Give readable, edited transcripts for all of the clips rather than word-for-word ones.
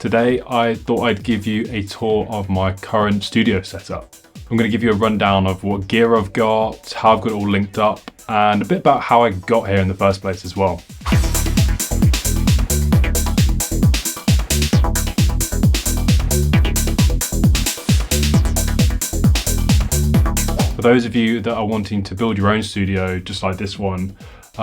Today, I thought I'd give you a tour of my current studio setup. I'm going to give you a rundown of what gear I've got, how I've got it all linked up, and a bit about how I got here in the first place as well. For those of you that are wanting to build your own studio, just like this one,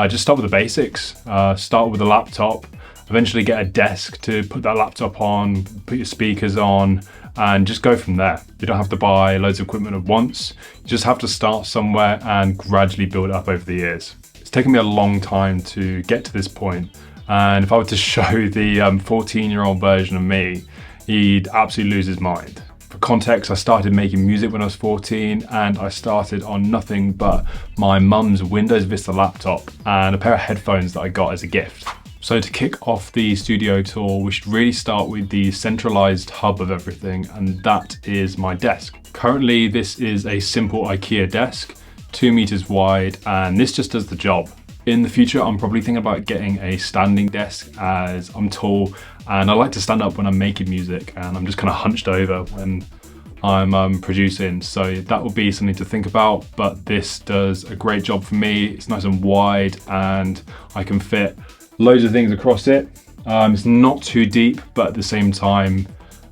just start with the basics. Start with a laptop, eventually get a desk to put that laptop on, put your speakers on, and just go from there. You don't have to buy loads of equipment at once. You just have to start somewhere and gradually build it up over the years. It's taken me a long time to get to this point, and if I were to show the 14-year-old version of me, he'd absolutely lose his mind. For context, I started making music when I was 14, and I started on nothing but my mum's Windows Vista laptop and a pair of headphones that I got as a gift. So to kick off the studio tour, we should really start with the centralized hub of everything, and that is my desk. Currently, this is a simple IKEA desk, 2 meters wide, and this just does the job. In the future, I'm probably thinking about getting a standing desk as I'm tall and I like to stand up when I'm making music, and I'm just kind of hunched over when I'm producing. So that will be something to think about, but this does a great job for me. It's nice and wide and I can fit loads of things across it. It's not too deep, but at the same time,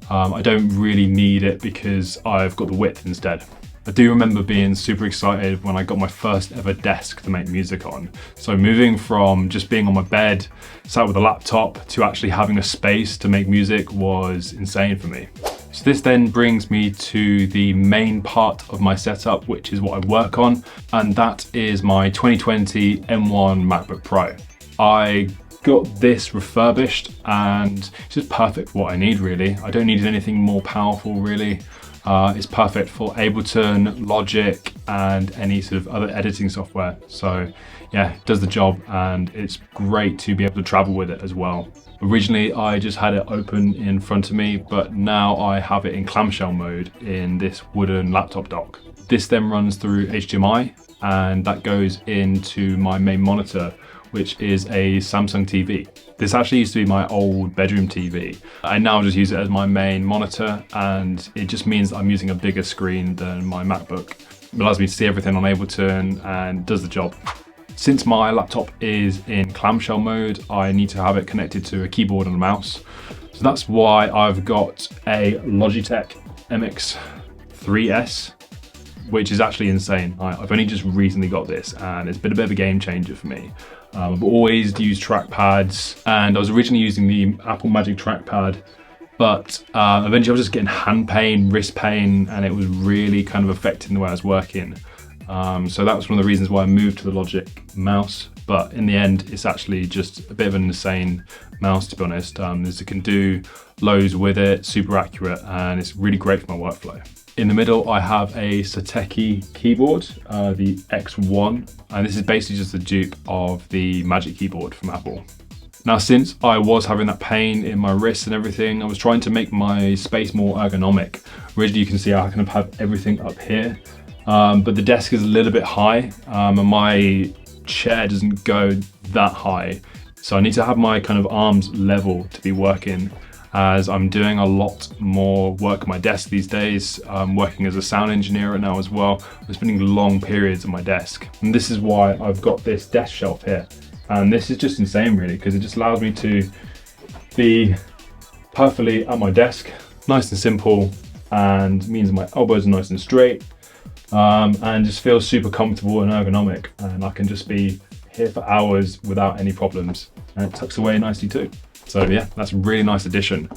I don't really need it because I've got the width instead. I do remember being super excited when I got my first ever desk to make music on. So moving from just being on my bed, sat with a laptop, to actually having a space to make music was insane for me. So this then brings me to the main part of my setup, which is what I work on, and that is my 2020 M1 MacBook Pro. I got this refurbished and it's just perfect for what I need really. I don't need anything more powerful really. It's perfect for Ableton, Logic, and any sort of other editing software. So yeah, it does the job, and it's great to be able to travel with it as well. Originally, I just had it open in front of me, but now I have it in clamshell mode in this wooden laptop dock. This then runs through HDMI, and that goes into my main monitor, which is a Samsung TV. This actually used to be my old bedroom TV. I now just use it as my main monitor, and it just means I'm using a bigger screen than my MacBook. It allows me to see everything on Ableton and does the job. Since my laptop is in clamshell mode, I need to have it connected to a keyboard and a mouse. So that's why I've got a Logitech MX 3S, which is actually insane. I've only just recently got this, and it's been a bit of a game changer for me. I've always used trackpads, and I was originally using the Apple Magic trackpad, but eventually I was just getting hand pain, wrist pain, and it was really kind of affecting the way I was working. So that was one of the reasons why I moved to the Logic mouse, but in the end, it's actually just a bit of an insane mouse, to be honest. It can do loads with it, super accurate, and it's really great for my workflow. In the middle, I have a Satechi keyboard, the X1, and this is basically just a dupe of the Magic Keyboard from Apple. Now, since I was having that pain in my wrists and everything, I was trying to make my space more ergonomic. Originally, you can see I kind of have everything up here, but the desk is a little bit high, and my chair doesn't go that high. So I need to have my kind of arms level to be working, as I'm doing a lot more work at my desk these days. I'm working as a sound engineer right now as well. I'm spending long periods at my desk. And this is why I've got this desk shelf here. And this is just insane really, because it just allows me to be perfectly at my desk, nice and simple, and means my elbows are nice and straight, and just feels super comfortable and ergonomic. And I can just be here for hours without any problems. And it tucks away nicely too. So yeah, that's a really nice addition.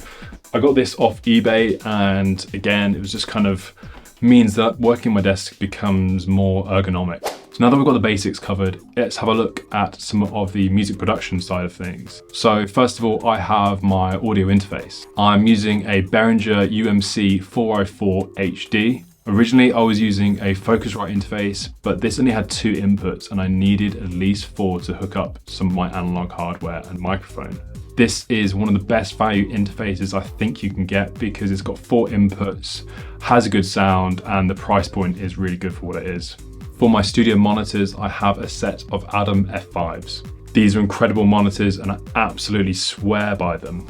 I got this off eBay, and again, it was just kind of means that working my desk becomes more ergonomic. So now that we've got the basics covered, let's have a look at some of the music production side of things. So first of all, I have my audio interface. I'm using a Behringer UMC 404 HD. Originally, I was using a Focusrite interface, but this only had 2 inputs, and I needed at least 4 to hook up some of my analog hardware and microphone. This is one of the best value interfaces I think you can get, because it's got 4 inputs, has a good sound, and the price point is really good for what it is. For my studio monitors, I have a set of Adam F5s. These are incredible monitors, and I absolutely swear by them.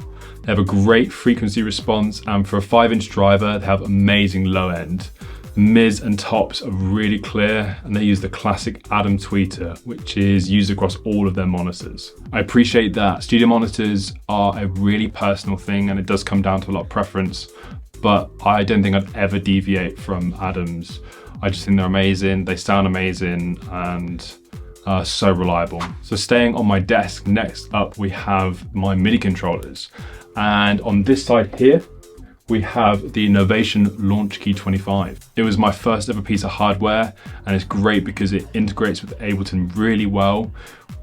They have a great frequency response, and for a 5-inch driver, they have amazing low end. The mids and tops are really clear, and they use the classic Adam tweeter, which is used across all of their monitors. I appreciate that studio monitors are a really personal thing, and it does come down to a lot of preference, but I don't think I'd ever deviate from Adams. I just think they're amazing, they sound amazing, and so reliable. So staying on my desk, next up we have my MIDI controllers. And on this side here, we have the Novation Launch Key 25. It was my first ever piece of hardware, and it's great because it integrates with Ableton really well,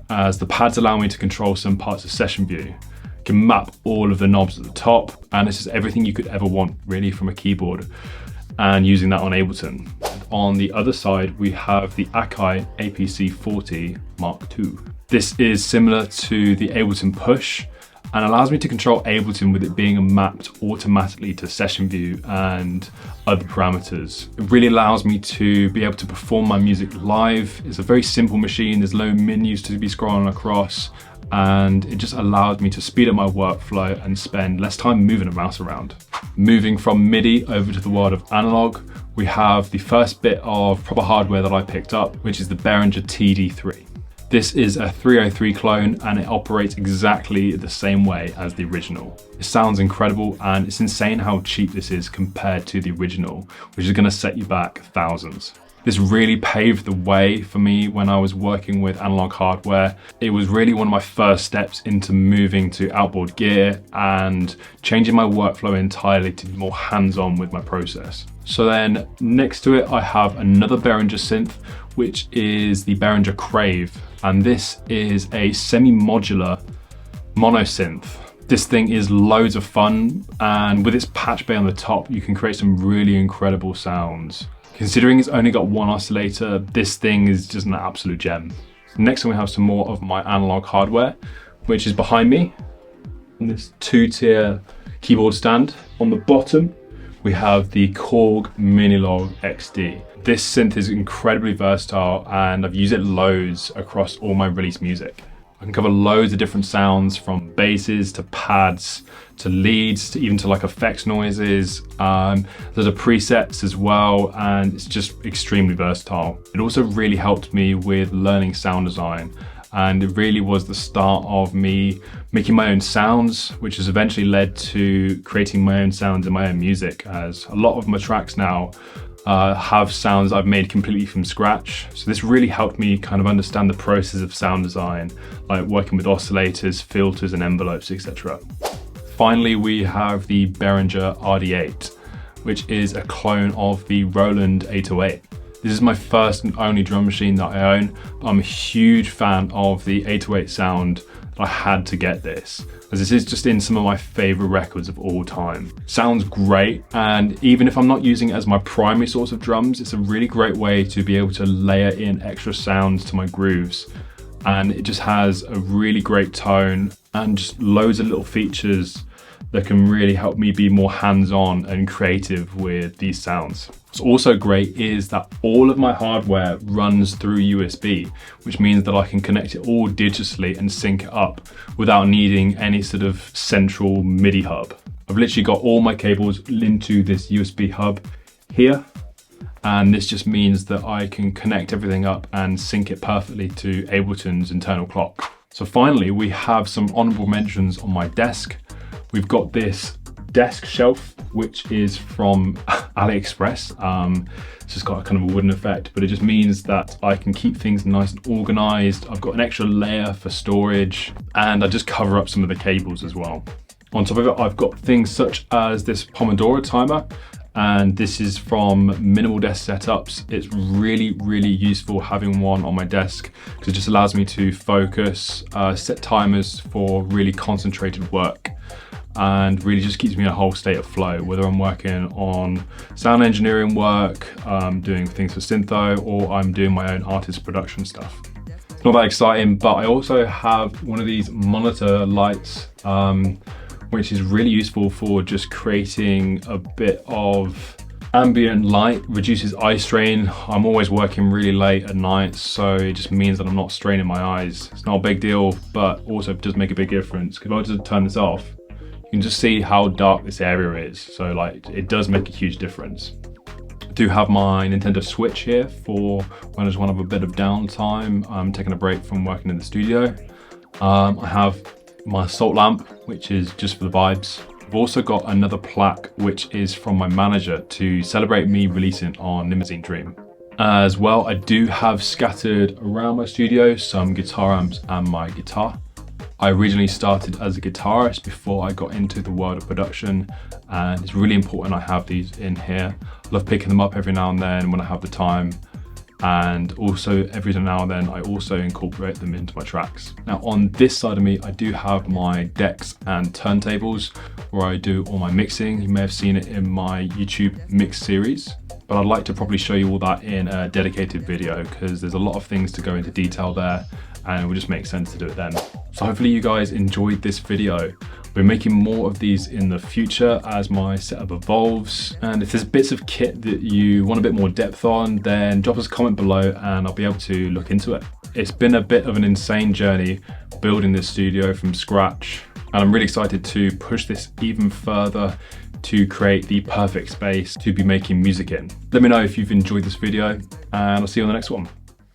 as the pads allow me to control some parts of Session View. I can map all of the knobs at the top, and it's just everything you could ever want really from a keyboard, and using that on Ableton. On the other side, we have the Akai APC40 Mark II. This is similar to the Ableton Push, and allows me to control Ableton with it being mapped automatically to Session View and other parameters. It really allows me to be able to perform my music live. It's a very simple machine, there's no menus to be scrolling across, and it just allows me to speed up my workflow and spend less time moving a mouse around. Moving from MIDI over to the world of analog, we have the first bit of proper hardware that I picked up, which is the Behringer TD3. This is a 303 clone, and it operates exactly the same way as the original. It sounds incredible, and it's insane how cheap this is compared to the original, which is going to set you back thousands. This really paved the way for me when I was working with analog hardware. It was really one of my first steps into moving to outboard gear and changing my workflow entirely to be more hands-on with my process. So then next to it, I have another Behringer synth, which is the Behringer Crave. And this is a semi-modular mono synth. This thing is loads of fun, and with its patch bay on the top, you can create some really incredible sounds. Considering it's only got one oscillator, this thing is just an absolute gem. Next we have some more of my analog hardware, which is behind me on this 2-tier keyboard stand. On the bottom, we have the Korg Minilog XD. This synth is incredibly versatile, and I've used it loads across all my released music. I can cover loads of different sounds, from basses to pads to leads to even to like effects noises. There's a presets as well, and it's just extremely versatile. It also really helped me with learning sound design, and it really was the start of me making my own sounds, which has eventually led to creating my own sounds in my own music, as a lot of my tracks now have sounds I've made completely from scratch. So this really helped me kind of understand the process of sound design, like working with oscillators, filters and envelopes, etc. Finally, we have the Behringer RD8, which is a clone of the Roland 808. This is my first and only drum machine that I own. I'm a huge fan of the 808 sound. I had to get this, as this is just in some of my favorite records of all time. Sounds great, and even if I'm not using it as my primary source of drums, it's a really great way to be able to layer in extra sounds to my grooves. And it just has a really great tone and just loads of little features that can really help me be more hands-on and creative with these sounds. What's also great is that all of my hardware runs through USB, which means that I can connect it all digitally and sync it up without needing any sort of central MIDI hub. I've literally got all my cables into this USB hub here, and this just means that I can connect everything up and sync it perfectly to Ableton's internal clock. So finally, we have some honorable mentions on my desk. We've got this desk shelf, which is from AliExpress. It's just got a kind of a wooden effect, but it just means that I can keep things nice and organized. I've got an extra layer for storage, and I just cover up some of the cables as well. On top of it, I've got things such as this Pomodoro timer, and this is from Minimal Desk Setups. It's really, really useful having one on my desk because it just allows me to focus, set timers for really concentrated work, and really just keeps me in a whole state of flow, whether I'm working on sound engineering work, doing things for Syntho, or I'm doing my own artist production stuff. It's not that exciting, but I also have one of these monitor lights, which is really useful for just creating a bit of ambient light, reduces eye strain. I'm always working really late at night, so it just means that I'm not straining my eyes. It's not a big deal, but also does make a big difference. If I were to turn this off, you can just see how dark this area is. So like, it does make a huge difference. I do have my Nintendo Switch here for when I just want to have a bit of downtime. I'm taking a break from working in the studio. I have my salt lamp, which is just for the vibes. I've also got another plaque, which is from my manager to celebrate me releasing on Limousine Dream. As well, I do have scattered around my studio some guitar amps and my guitar. I originally started as a guitarist before I got into the world of production, and it's really important I have these in here. I love picking them up every now and then when I have the time, and also every now and then I also incorporate them into my tracks. Now on this side of me, I do have my decks and turntables where I do all my mixing. You may have seen it in my YouTube mix series, but I'd like to probably show you all that in a dedicated video because there's a lot of things to go into detail there, and it would just make sense to do it then. So hopefully you guys enjoyed this video. We're making more of these in the future as my setup evolves. And if there's bits of kit that you want a bit more depth on, then drop us a comment below and I'll be able to look into it. It's been a bit of an insane journey building this studio from scratch, and I'm really excited to push this even further to create the perfect space to be making music in. Let me know if you've enjoyed this video, and I'll see you on the next one.